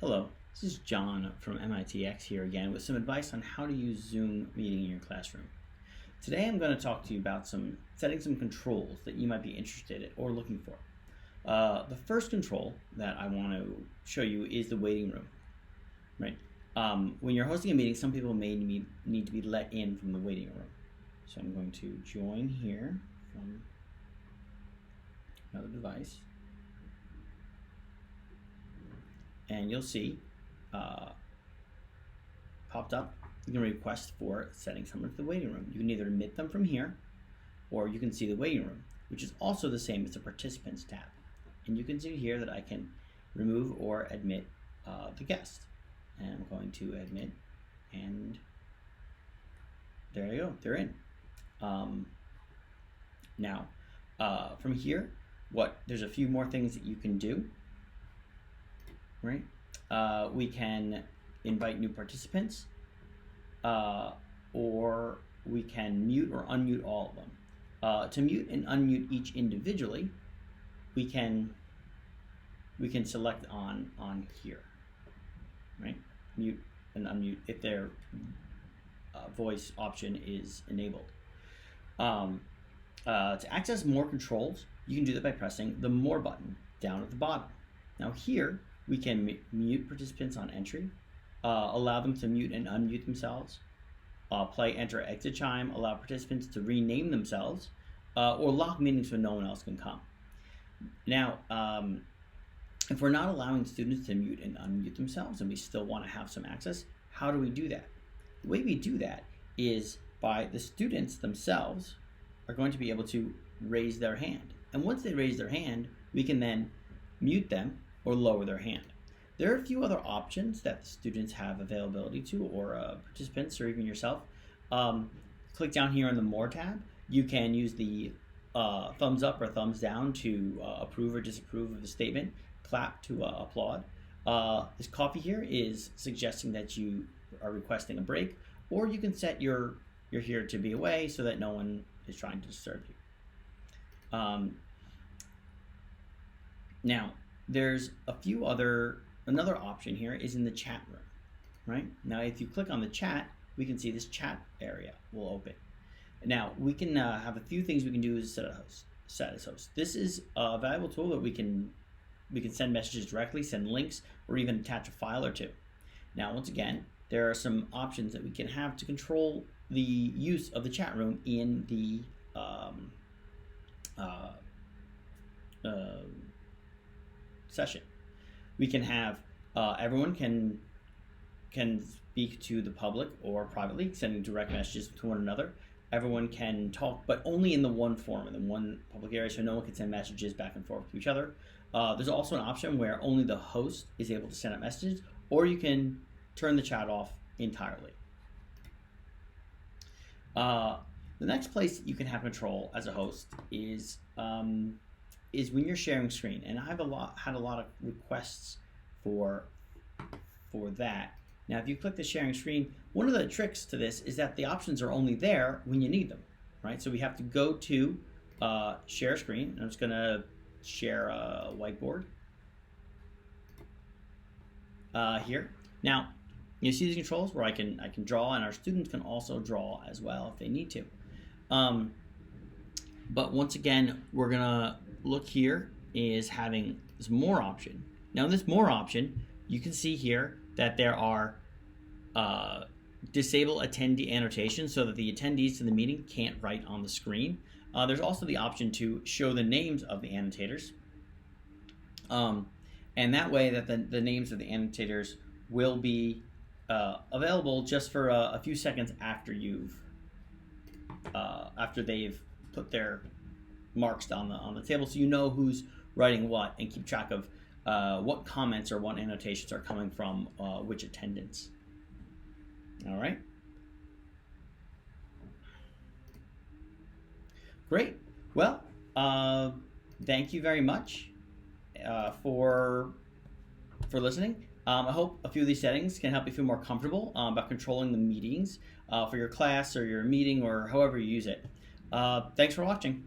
Hello, this is John from MITx here again with some advice on how to use Zoom meeting in your classroom. Today I'm going to talk to you about setting some controls that you might be interested in or looking for. The first control that I want to show you is the waiting room. Right? When you're hosting a meeting, some people may need to be let in from the waiting room. So I'm going to join here from another device. And you'll see popped up, you can request for setting someone to the waiting room. You can either admit them from here, or you can see the waiting room, which is also the same as the participants tab. And you can see here that I can remove or admit the guest. And I'm going to admit, and there you go, they're in. Now, from here, there's a few more things that you can do. Right? We can invite new participants, or we can mute or unmute all of them. To mute and unmute each individually, we can select on here, right? Mute and unmute if their voice option is enabled. To access more controls, you can do that by pressing the More button down at the bottom. Now here, we can mute participants on entry, allow them to mute and unmute themselves, play enter exit chime, allow participants to rename themselves, or lock meetings when no one else can come. Now, if we're not allowing students to mute and unmute themselves and we still want to have some access, how do we do that? The way we do that is by the students themselves are going to be able to raise their hand. And once they raise their hand, we can then mute them or lower their hand. There are a few other options that the students have availability to, or participants, or even yourself. Click down here on the More tab. You can use the thumbs up or thumbs down to approve or disapprove of the statement, clap to applaud. This coffee here is suggesting that you are requesting a break, or you can set you're here to be away so that no one is trying to disturb you. Now, there's another option here is in the chat room, right? Now, if you click on the chat, we can see this chat area will open. Now, we can have a few things we can do as set as host. This is a valuable tool that we can send messages directly, send links, or even attach a file or two. Now, once again, there are some options that we can have to control the use of the chat room in the session. We can have everyone can speak to the public or privately, sending direct messages to one another. Everyone can talk, but only in the one forum, in the one public area, so no one can send messages back and forth to each other. There's also an option where only the host is able to send out messages, or you can turn the chat off entirely. The next place that you can have control as a host is when you're sharing screen, and I've had a lot of requests for that. Now, if you click the sharing screen, one of the tricks to this is that the options are only there when you need them, right? So we have to go to share screen. I'm just going to share a whiteboard here. Now, you see these controls where I can draw, and our students can also draw as well if they need to. But once again, we're gonna look here is having this More option. Now, in this More option, you can see here that there are disable attendee annotations so that the attendees to the meeting can't write on the screen. There's also the option to show the names of the annotators. And that way that the names of the annotators will be available just for a few seconds after after they've put their marks on the table, so you know who's writing what and keep track of what comments or what annotations are coming from which attendants. All right. Great. Well, thank you very much for listening. I hope a few of these settings can help you feel more comfortable about controlling the meetings for your class or your meeting or however you use it. Thanks for watching.